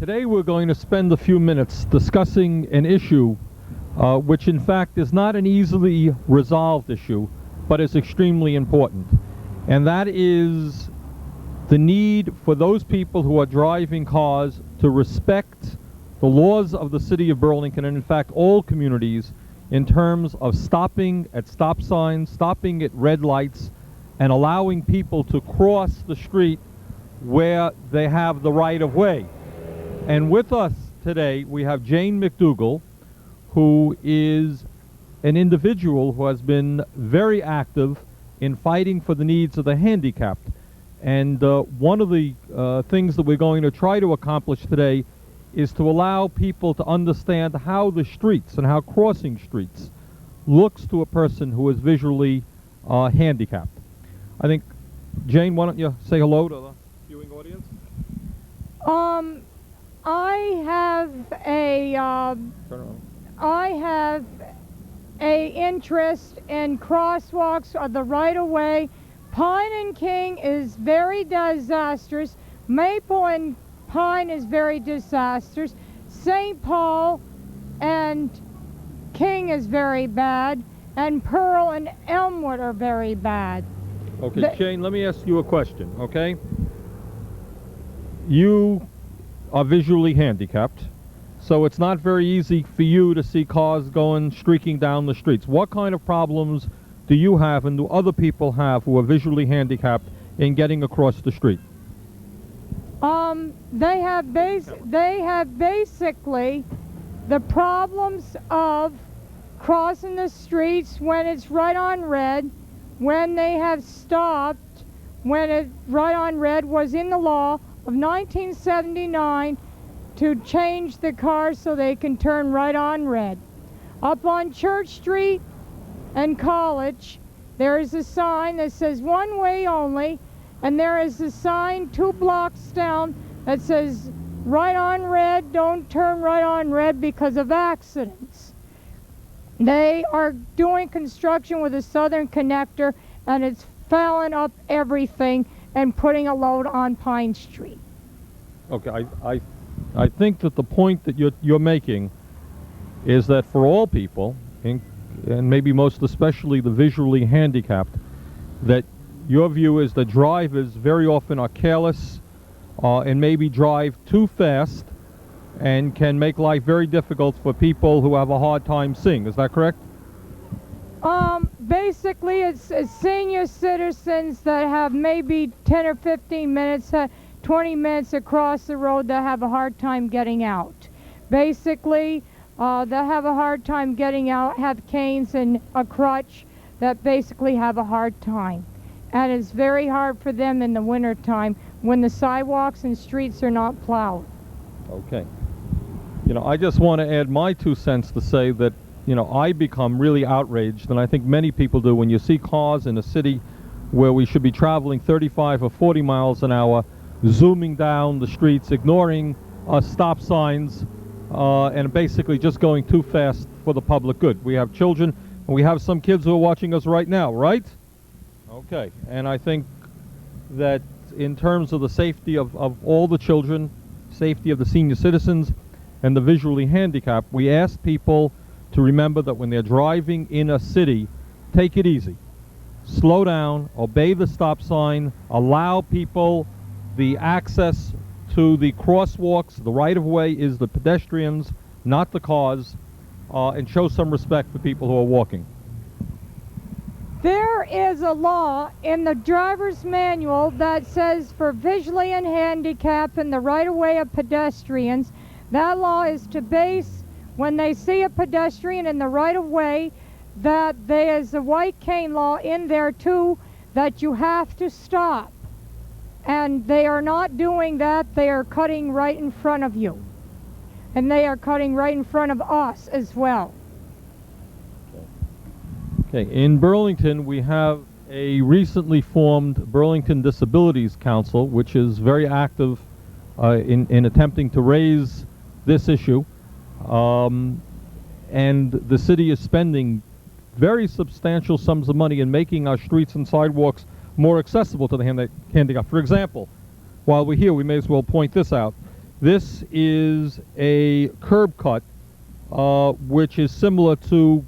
Today we're going to spend a few minutes discussing an issue which in fact is not an easily resolved issue, but is extremely important. And that is the need for those people who are driving cars to respect the laws of the city of Burlington, and in fact all communities, in terms of stopping at stop signs, stopping at red lights, and allowing people to cross the street where they have the right of way. And with us today we have Jane McDougal, who is an individual who has been very active in fighting for the needs of the handicapped. And one of the things that we're going to try to accomplish today is to allow people to understand how the streets and how crossing streets looks to a person who is visually handicapped. I think, Jane, why don't you say hello to the viewing audience? I have a interest in crosswalks of the right-of-way. Pine and King is very disastrous. Maple and Pine is very disastrous. St. Paul and King is very bad. And Pearl and Elmwood are very bad. Okay, Jane, let me ask you a question, okay? You are visually handicapped, so it's not very easy for you to see cars streaking down the streets. What kind of problems do you have and do other people have who are visually handicapped in getting across the street? They have basically the problems of crossing the streets when it's right on red, when they have stopped, when right on red was in the law of 1979 to change the cars so they can turn right on red. Up on Church Street and College, there is a sign that says one way only, and there is a sign 2 blocks down that says right on red, don't turn right on red because of accidents. They are doing construction with a Southern Connector, and it's fouling up everything and putting a load on Pine Street. Okay, I think that the point that you're making is that for all people, and maybe most especially the visually handicapped, that your view is that drivers very often are careless and maybe drive too fast and can make life very difficult for people who have a hard time seeing. Is that correct? Basically, it's senior citizens that have maybe 10 or 15 minutes, 20 minutes across the road that have a hard time getting out. Basically, they have a hard time getting out, have canes and a crutch that basically have a hard time. And it's very hard for them in the winter time when the sidewalks and streets are not plowed. Okay. You know, I just want to add my 2 cents to say that, you know, I become really outraged, and I think many people do, when you see cars in a city where we should be traveling 35 or 40 miles an hour, zooming down the streets, ignoring stop signs, and basically just going too fast for the public good. We have children, and we have some kids who are watching us right now, right? Okay, and I think that in terms of the safety of all the children, safety of the senior citizens, and the visually handicapped, we ask people to remember that when they're driving in a city, take it easy. Slow down, obey the stop sign, allow people the access to the crosswalks. The right-of-way is the pedestrians, not the cars, and show some respect for people who are walking. There is a law in the driver's manual that says for visually and handicapped in the right-of-way of pedestrians, that law is to base when they see a pedestrian in the right-of-way, that there is a white cane law in there too, that you have to stop. And they are not doing that. They are cutting right in front of you. And they are cutting right in front of us as well. Okay, in Burlington we have a recently formed Burlington Disabilities Council, which is very active in attempting to raise this issue. And the city is spending very substantial sums of money in making our streets and sidewalks more accessible to the handicapped. For example, while we're here, we may as well point this out. This is a curb cut, which is similar to,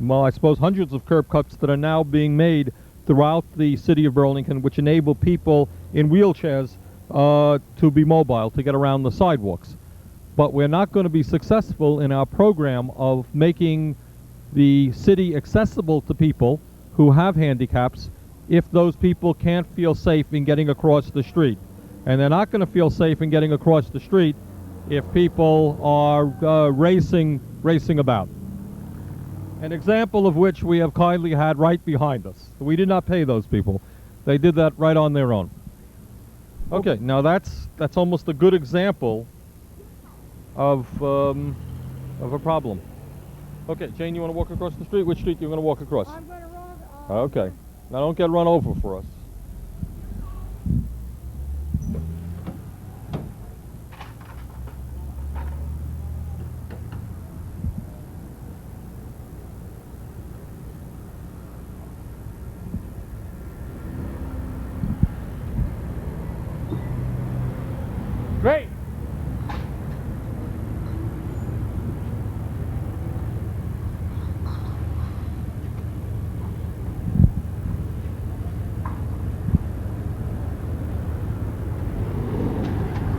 well, I suppose hundreds of curb cuts that are now being made throughout the city of Burlington, which enable people in wheelchairs to be mobile, to get around the sidewalks. But we're not going to be successful in our program of making the city accessible to people who have handicaps if those people can't feel safe in getting across the street. And they're not going to feel safe in getting across the street if people are racing about. An example of which we have kindly had right behind us. We did not pay those people. They did that right on their own. Okay, now that's almost a good example of a problem. Okay, Jane, you want to walk across the street? Which street you going to walk across? I'm going to run. Okay. Now don't get run over for us. Great.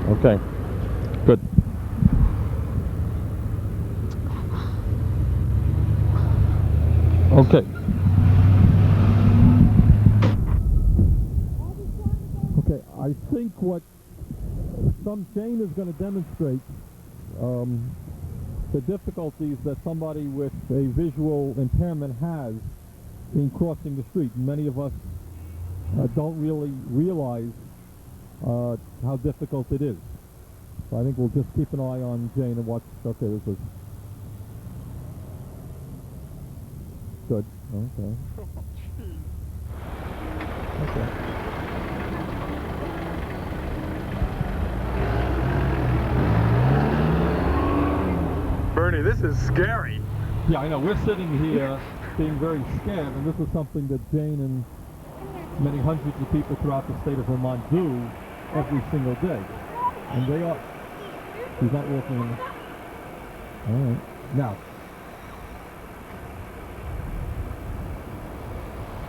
Okay, good. Okay. Okay, I think what Jane is going to demonstrate the difficulties that somebody with a visual impairment has in crossing the street. Many of us don't really realize how difficult it is. So I think we'll just keep an eye on Jane and watch. Okay, this is good. Okay. Okay. Bernie, this is scary. Yeah, I know. We're sitting here being very scared, and this is something that Jane and many hundreds of people throughout the state of Vermont do every single day. And they are. She's not walking in. All right. Now.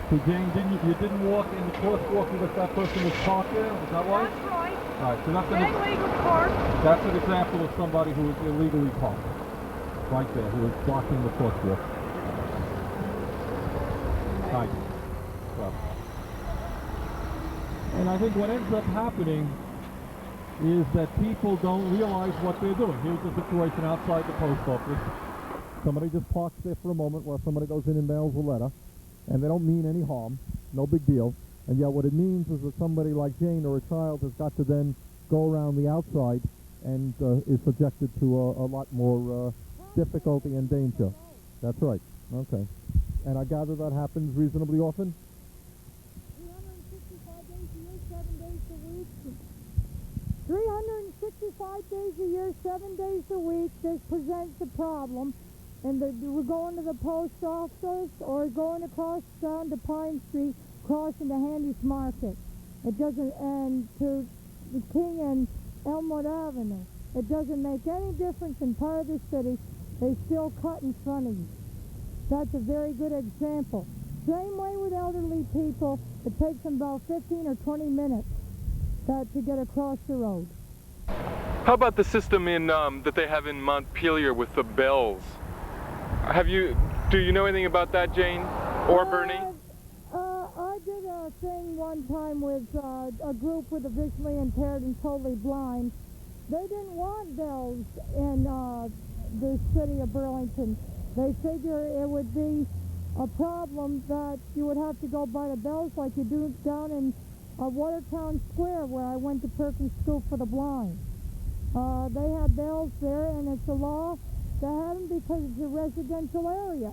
So Jane, you didn't walk in the crosswalk because that person was parked there? Is that right? That's right. All right. So Illegal park. that's an example of somebody who is illegally parked. Right there, who is blocking the crosswalk. Right. Well. And I think what ends up happening is that people don't realize what they're doing. Here's the situation outside the post office. Somebody just parks there for a moment while somebody goes in and mails a letter, and they don't mean any harm, no big deal. And yet what it means is that somebody like Jane or a child has got to then go around the outside and is subjected to a lot more difficulty and danger. That's right. Okay. And I gather that happens reasonably often? 365 days a year, 7 days a week. 365 days a year, 7 days a week, this presents a problem. And we're going to the post office or going across down to Pine Street, crossing the Handy's Market. It doesn't, and to the King and Elmwood Avenue. It doesn't make any difference in part of the city. They still cut in front of you. That's a very good example. Same way with elderly people. It takes them about 15 or 20 minutes to get across the road. How about the system in that they have in Montpelier with the bells? Do you know anything about that, Jane or Bernie? I did a thing one time with a group with the visually impaired and totally blind. They didn't want bells in the city of Burlington. They figure it would be a problem that you would have to go by the bells like you do down in Watertown Square, where I went to Perkins School for the Blind. They have bells there, and it's a law to have them because it's a residential area.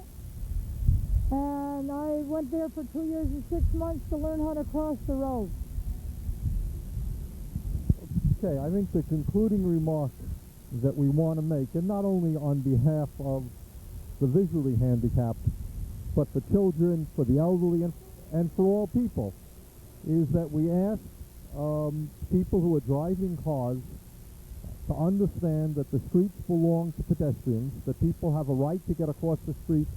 And I went there for 2 years and 6 months to learn how to cross the road. Okay, I think the concluding remark that we want to make, and not only on behalf of the visually handicapped, but for children, for the elderly, and for all people, is that we ask people who are driving cars to understand that the streets belong to pedestrians, that people have a right to get across the street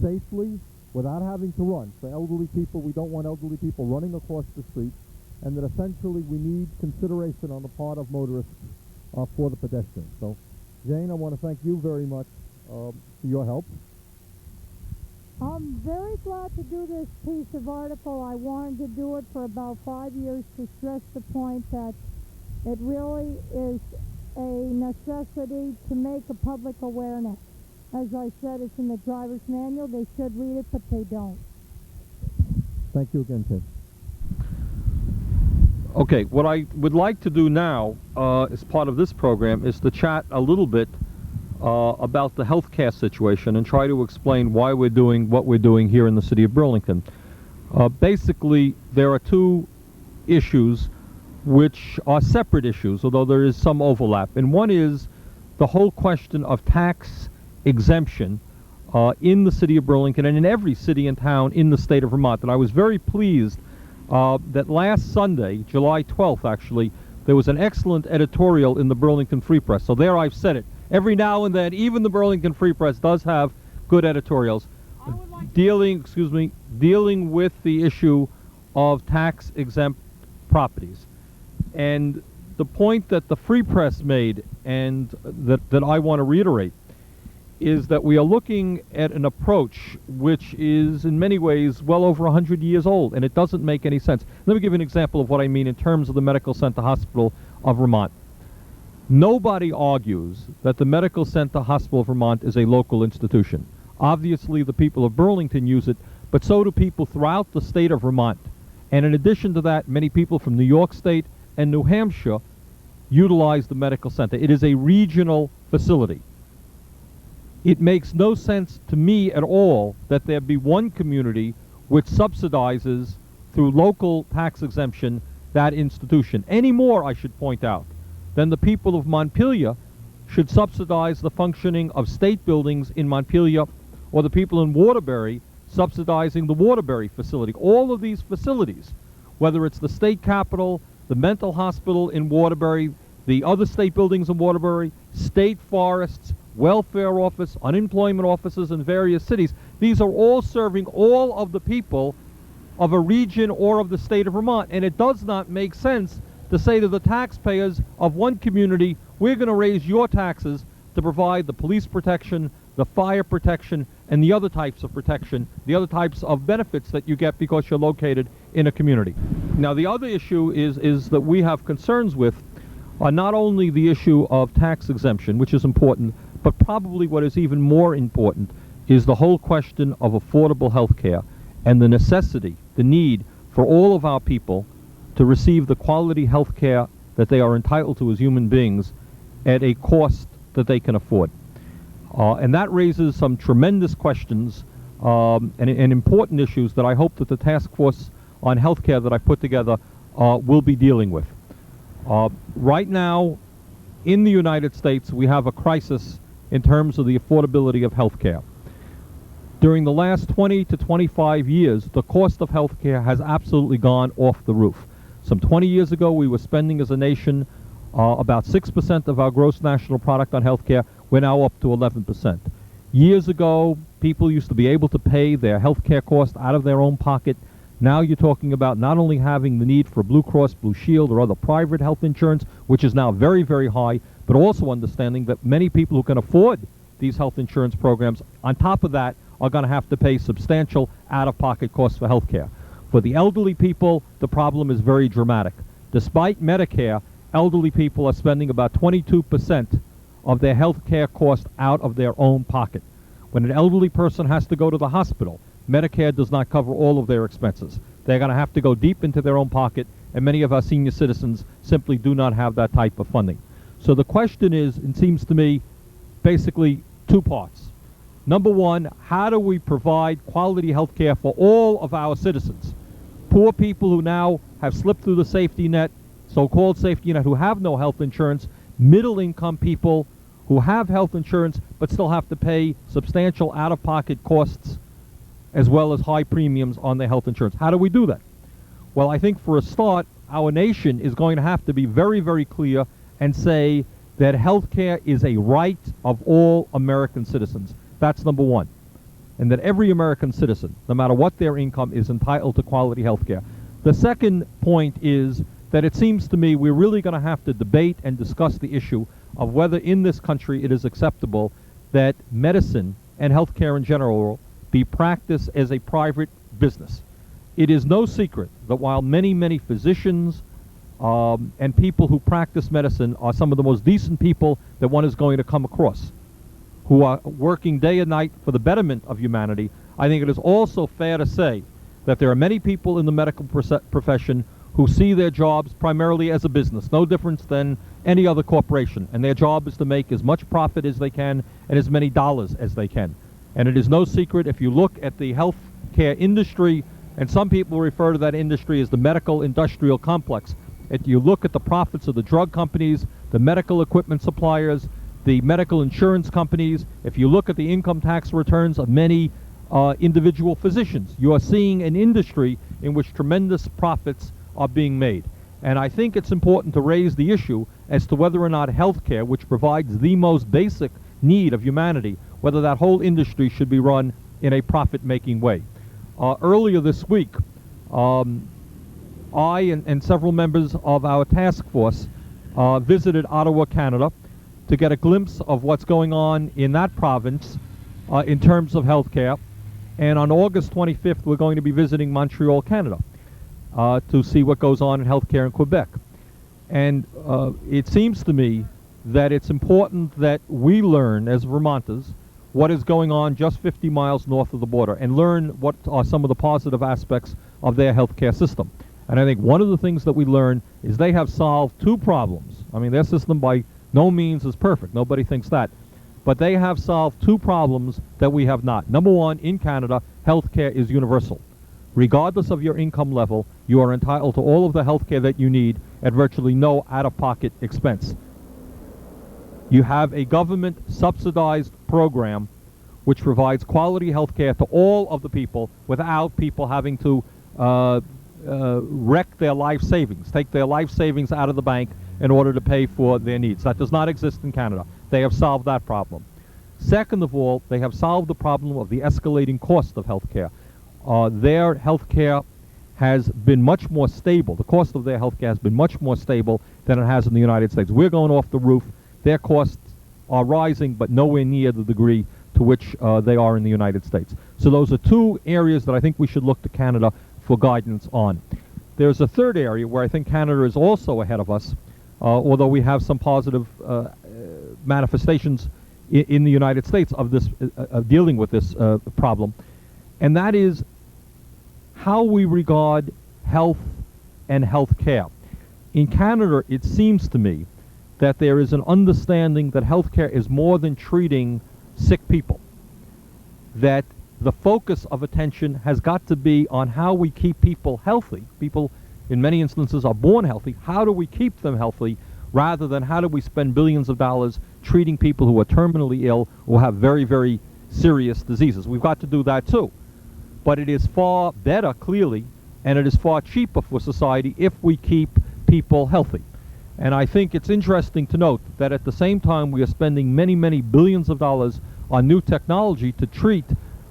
safely without having to run. For elderly people, we don't want elderly people running across the street, and that essentially we need consideration on the part of motorists for the pedestrians. So, Jane, I want to thank you very much for your help. I'm very glad to do this piece of article. I wanted to do it for about 5 years to stress the point that it really is a necessity to make a public awareness. As I said, it's in the driver's manual. They should read it, but they don't. Thank you again, Tim. Okay, what I would like to do now as part of this program is to chat a little bit about the healthcare situation and try to explain why we're doing what we're doing here in the city of Burlington. Basically, there are two issues which are separate issues, although there is some overlap. And one is the whole question of tax exemption in the city of Burlington and in every city and town in the state of Vermont. And I was very pleased that last Sunday, July 12th actually, there was an excellent editorial in the Burlington Free Press. So there I've said it. Every now and then, even the Burlington Free Press does have good editorials dealing with the issue of tax exempt properties. And the point that the Free Press made, and that I want to reiterate, is that we are looking at an approach which is in many ways well over 100 years old, and it doesn't make any sense. Let me give you an example of what I mean in terms of the Medical Center Hospital of Vermont. Nobody argues that the Medical Center Hospital of Vermont is a local institution. Obviously, the people of Burlington use it, but so do people throughout the state of Vermont. And in addition to that, many people from New York State and New Hampshire utilize the medical center. It is a regional facility. It makes no sense to me at all that there be one community which subsidizes through local tax exemption that institution. Any more, I should point out, than the people of Montpelier should subsidize the functioning of state buildings in Montpelier, or the people in Waterbury subsidizing the Waterbury facility. All of these facilities, whether it's the state capitol, the mental hospital in Waterbury, the other state buildings in Waterbury, state forests, welfare office, unemployment offices in various cities, these are all serving all of the people of a region or of the state of Vermont. And it does not make sense to say to the taxpayers of one community, we're going to raise your taxes to provide the police protection, the fire protection, and the other types of protection, the other types of benefits that you get because you're located in a community. Now, the other issue is that we have concerns with not only the issue of tax exemption, which is important, but probably what is even more important is the whole question of affordable health care and the necessity, the need for all of our people to receive the quality health care that they are entitled to as human beings at a cost that they can afford. And that raises some tremendous questions and important issues that I hope that the task force on health care that I put together will be dealing with. Right now, in the United States, we have a crisis in terms of the affordability of health care. During the last 20 to 25 years, the cost of health care has absolutely gone off the roof. Some 20 years ago, we were spending as a nation about 6% of our gross national product on health care. We're now up to 11%. Years ago, people used to be able to pay their health care cost out of their own pocket. Now you're talking about not only having the need for Blue Cross Blue Shield or other private health insurance, which is now very, very high, but also understanding that many people who can afford these health insurance programs, on top of that, are going to have to pay substantial out-of-pocket costs for health care. For the elderly people, the problem is very dramatic. Despite Medicare, elderly people are spending about 22% of their health care cost out of their own pocket. When an elderly person has to go to the hospital, Medicare does not cover all of their expenses. They're going to have to go deep into their own pocket, and many of our senior citizens simply do not have that type of funding. So the question is, it seems to me, basically two parts. Number one, how do we provide quality health care for all of our citizens? Poor people who now have slipped through the safety net, so-called safety net, who have no health insurance, middle-income people who have health insurance but still have to pay substantial out-of-pocket costs as well as high premiums on their health insurance. How do we do that? Well, I think for a start, our nation is going to have to be very, very clear and say that health care is a right of all American citizens. That's number one. And that every American citizen, no matter what their income, is entitled to quality health care. The second point is that it seems to me we're really going to have to debate and discuss the issue of whether in this country it is acceptable that medicine and health care in general be practiced as a private business. It is no secret that while many, many physicians and people who practice medicine are some of the most decent people that one is going to come across, who are working day and night for the betterment of humanity, I think it is also fair to say that there are many people in the medical profession who see their jobs primarily as a business, no difference than any other corporation, and their job is to make as much profit as they can and as many dollars as they can. And it is no secret, if you look at the health care industry, and some people refer to that industry as the medical industrial complex, if you look at the profits of the drug companies, the medical equipment suppliers, the medical insurance companies, if you look at the income tax returns of many individual physicians, you are seeing an industry in which tremendous profits are being made. And I think it's important to raise the issue as to whether or not healthcare, which provides the most basic need of humanity, whether that whole industry should be run in a profit-making way. Earlier this week, I and several members of our task force visited Ottawa, Canada, to get a glimpse of what's going on in that province in terms of healthcare. And on August 25th, we're going to be visiting Montreal, Canada, to see what goes on in healthcare in Quebec. And it seems to me that it's important that we learn, as Vermonters, what is going on just 50 miles north of the border and learn what are some of the positive aspects of their healthcare system. And I think one of the things that we learn is they have solved two problems. I mean, their system by no means is perfect. Nobody thinks that. But they have solved two problems that we have not. Number one, in Canada, healthcare is universal. Regardless of your income level, you are entitled to all of the healthcare that you need at virtually no out-of-pocket expense. You have a government-subsidized program which provides quality healthcare to all of the people without people having to wreck their life savings, take their life savings out of the bank in order to pay for their needs. That does not exist in Canada. They have solved that problem. Second of all, they have solved the problem of the escalating cost of healthcare. Their healthcare has been much more stable. The cost of their healthcare has been much more stable than it has in the United States. We're going off the roof. Their costs are rising, but nowhere near the degree to which they are in the United States. So those are two areas that I think we should look to Canada for guidance on. There's a third area where I think Canada is also ahead of us, although we have some positive manifestations in the United States of this dealing with this problem, and that is how we regard health and health care. In Canada, it seems to me that there is an understanding that healthcare is more than treating sick people, that the focus of attention has got to be on how we keep people healthy. People, in many instances, are born healthy. How do we keep them healthy, rather than how do we spend billions of dollars treating people who are terminally ill or have very, very serious diseases? We've got to do that too. But it is far better, clearly, and it is far cheaper for society if we keep people healthy. And I think it's interesting to note that at the same time we are spending many, many billions of dollars on new technology to treat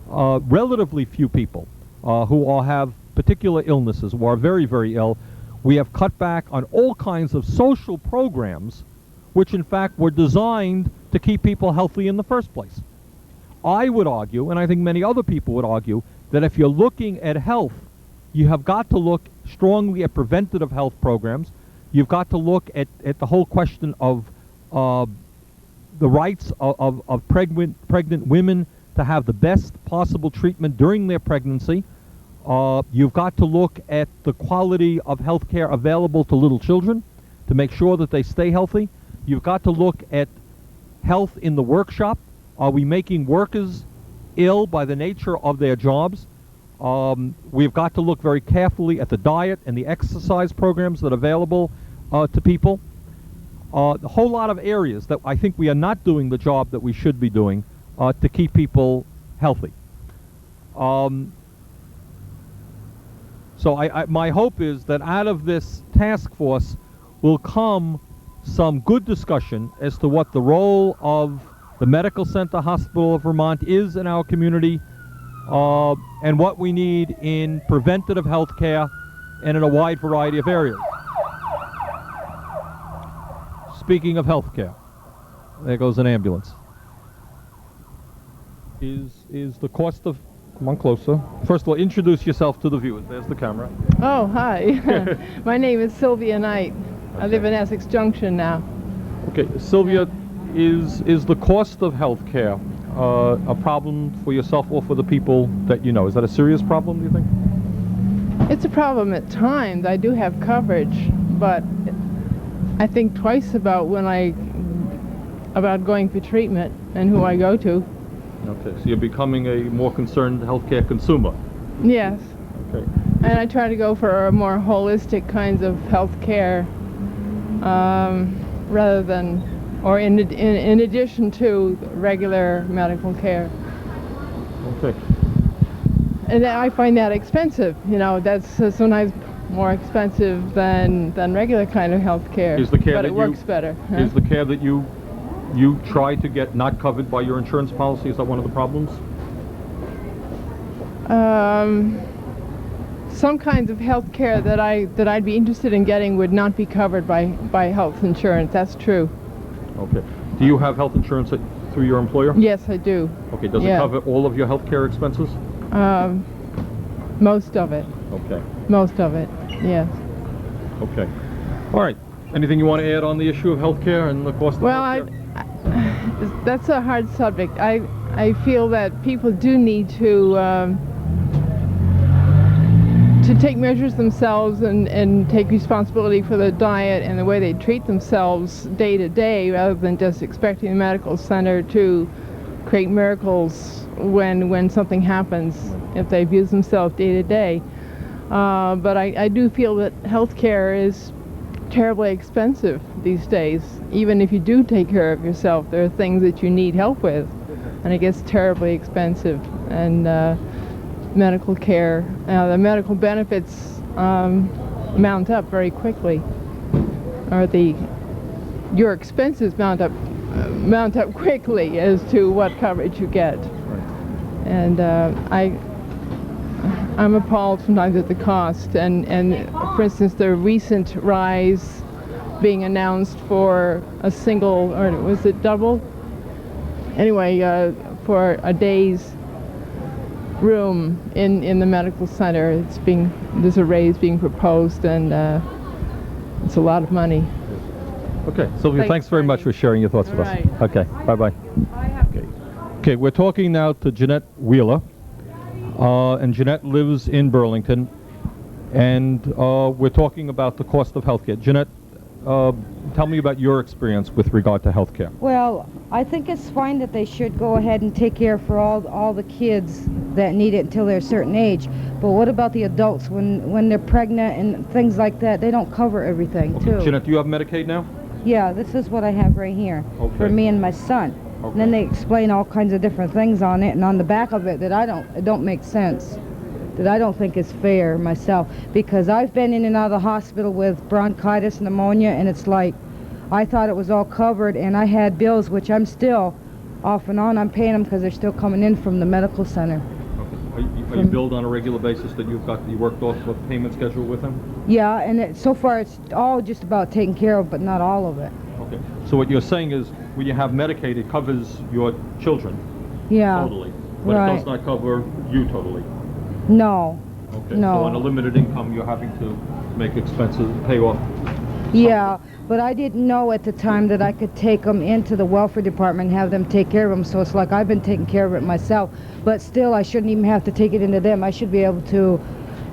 relatively few people who all have particular illnesses, who are very, very ill. We have cut back on all kinds of social programs which in fact were designed to keep people healthy in the first place. I would argue, and I think many other people would argue, that if you're looking at health, you have got to look strongly at preventative health programs. You've got to look at the whole question of the rights of pregnant women to have the best possible treatment during their pregnancy. You've got to look at the quality of health care available to little children to make sure that they stay healthy. You've got to look at health in the workshop. Are we making workers ill by the nature of their jobs? We've got to look very carefully at the diet and the exercise programs that are available to people. A whole lot of areas that I think we are not doing the job that we should be doing to keep people healthy. So my hope is that out of this task force will come some good discussion as to what the role of the Medical Center Hospital of Vermont is in our community, and what we need in preventative health care and in a wide variety of areas. Speaking of health care, there goes an ambulance. Is the cost of... Come on closer. First of all, introduce yourself to the viewers. There's the camera. Oh, hi. My name is Sylvia Knight. I live in Essex Junction now. Okay, Sylvia, is the cost of health care a problem for yourself or for the people that you know? Is that a serious problem, do you think? It's a problem at times. I do have coverage, but I think twice about going for treatment and who I go to. Okay, so you're becoming a more concerned healthcare consumer. Yes. Okay. And I try to go for a more holistic kinds of health care rather than, or in addition to regular medical care. Okay. And I find that expensive. You know, that's sometimes more expensive than regular kind of health care. Is the care but that it works better. Huh? Is the care that you try to get not covered by your insurance policy? Is that one of the problems? Some kinds of health care that I'd be interested in getting would not be covered by health insurance. That's true. Okay. Do you have health insurance through your employer? Yes, I do. Okay. Does it cover all of your health care expenses? Most of it. Okay. Most of it. Yes. Okay. All right. Anything you want to add on the issue of health care and the cost of health care? That's a hard subject. I feel that people do need to take measures themselves and take responsibility for their diet and the way they treat themselves day to day, rather than just expecting the medical center to create miracles when something happens, if they abuse themselves day to day. But I do feel that health care is terribly expensive these days. Even if you do take care of yourself, there are things that you need help with, and it gets terribly expensive. And medical care, the medical benefits mount up very quickly, or your expenses mount up quickly as to what coverage you get. Right. And I'm appalled sometimes at the cost, and for instance, the recent rise being announced for a single, or was it double? Anyway, for a day's room in the medical center, there's a raise being proposed, and it's a lot of money. Okay, Sylvia, thanks very much for sharing your thoughts with us. Okay, bye-bye. Okay, we're talking now to Jeanette Wheeler. And Jeanette lives in Burlington, and we're talking about the cost of healthcare. Jeanette, tell me about your experience with regard to healthcare. Well, I think it's fine that they should go ahead and take care for all the kids that need it until they're a certain age. But what about the adults when they're pregnant and things like that? They don't cover everything, Okay. too. Jeanette, do you have Medicaid now? Yeah, this is what I have right here for me and my son. Okay. And then they explain all kinds of different things on it, and on the back of it it don't make sense, that I don't think is fair myself, because I've been in and out of the hospital with bronchitis, pneumonia, and it's like I thought it was all covered, and I had bills which I'm still off and on. I'm paying them because they're still coming in from the medical center. Okay. Are you billed on a regular basis that you worked off a payment schedule with them? Yeah, and so far it's all just about taken care of, but not all of it. Okay. So what you're saying is, when you have Medicaid, it covers your children totally, but it does not cover you totally. No. Okay. No. So on a limited income, you're having to make expenses, pay off. Yeah, but I didn't know at the time that I could take them into the welfare department and have them take care of them, so it's like I've been taking care of it myself, but still I shouldn't even have to take it into them. I should be able to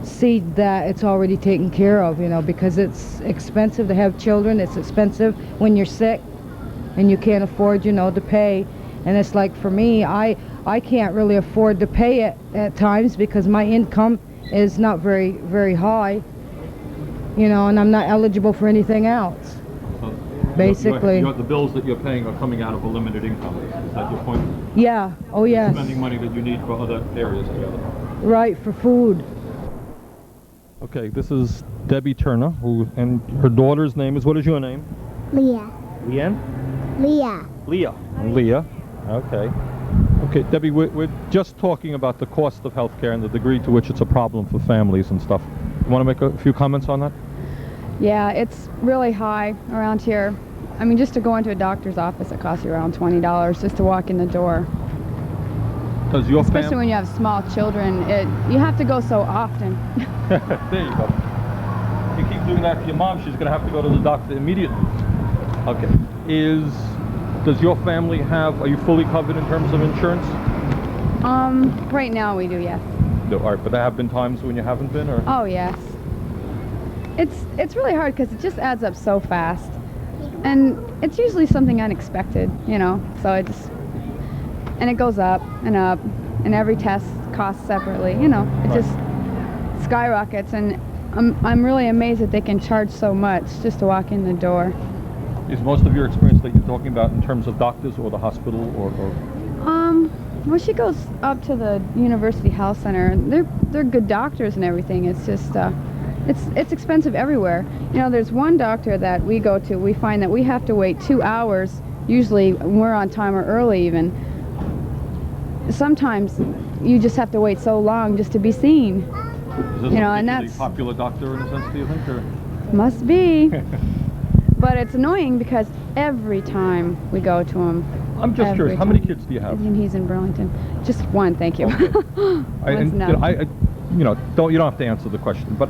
see that it's already taken care of, you know, because it's expensive to have children. It's expensive when you're sick and you can't afford, you know, to pay. And it's like, for me, I can't really afford to pay it at times because my income is not very, very high, you know, and I'm not eligible for anything else. So basically. The bills that you're paying are coming out of a limited income. Is that your point? Yeah. Oh, yes. Spending money that you need for other areas together. Right, for food. Okay, this is Debbie Turner, and her daughter's name is, what is your name? Leah. Leanne? Leah. Leah. Leah. Okay. Okay, Debbie, we're just talking about the cost of healthcare and the degree to which it's a problem for families and stuff. You want to make a few comments on that? Yeah, it's really high around here. I mean, just to go into a doctor's office, it costs you around $20 just to walk in the door. Does your Especially when you have small children, you have to go so often. There you go. If you keep doing that for your mom, she's going to have to go to the doctor immediately. Okay. Does your family are you fully covered in terms of insurance? Right now we do, yes. No, all right, but there have been times when you haven't been, or? Oh, yes. It's really hard because it just adds up so fast. And it's usually something unexpected, you know, so and it goes up, and every test costs separately, you know, it just skyrockets, and I'm really amazed that they can charge so much just to walk in the door. Is most of your experience that you're talking about in terms of doctors or the hospital or? Well, she goes up to the University Health Center, and they're good doctors and everything. It's just it's expensive everywhere. You know, there's one doctor that we go to, we find that we have to wait 2 hours, usually when we're on time or early even. Sometimes you just have to wait so long just to be seen. Is this and a that's popular doctor in a sense, do you think? Or? Must be. But it's annoying because every time we go to him. I'm just curious, how many kids do you have? And he's in Burlington. Just one, thank you. Okay. One's enough. You don't have to answer the question, but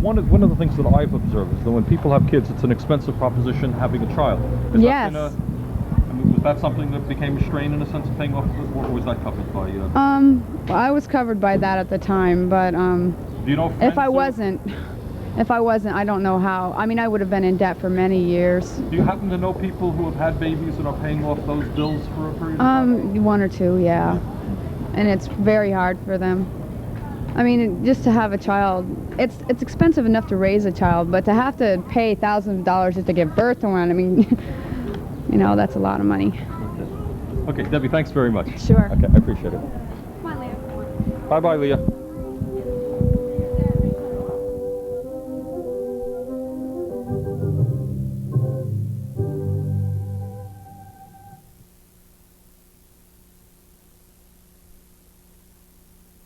one of the things that I've observed is that when people have kids, it's an expensive proposition having a child. Yes. Was that something that became a strain in a sense of paying off, or was that covered by? Well, I was covered by that at the time, but do you know if I wasn't, I don't know how. I mean, I would have been in debt for many years. Do you happen to know people who have had babies and are paying off those bills for a period of time? One or two, yeah. And it's very hard for them. I mean, just to have a child, it's expensive enough to raise a child, but to have to pay thousands of dollars just to give birth to one, I mean, that's a lot of money. Okay, Debbie, thanks very much. Sure. Okay, I appreciate it. Come on, Leah. Bye-bye, Leah.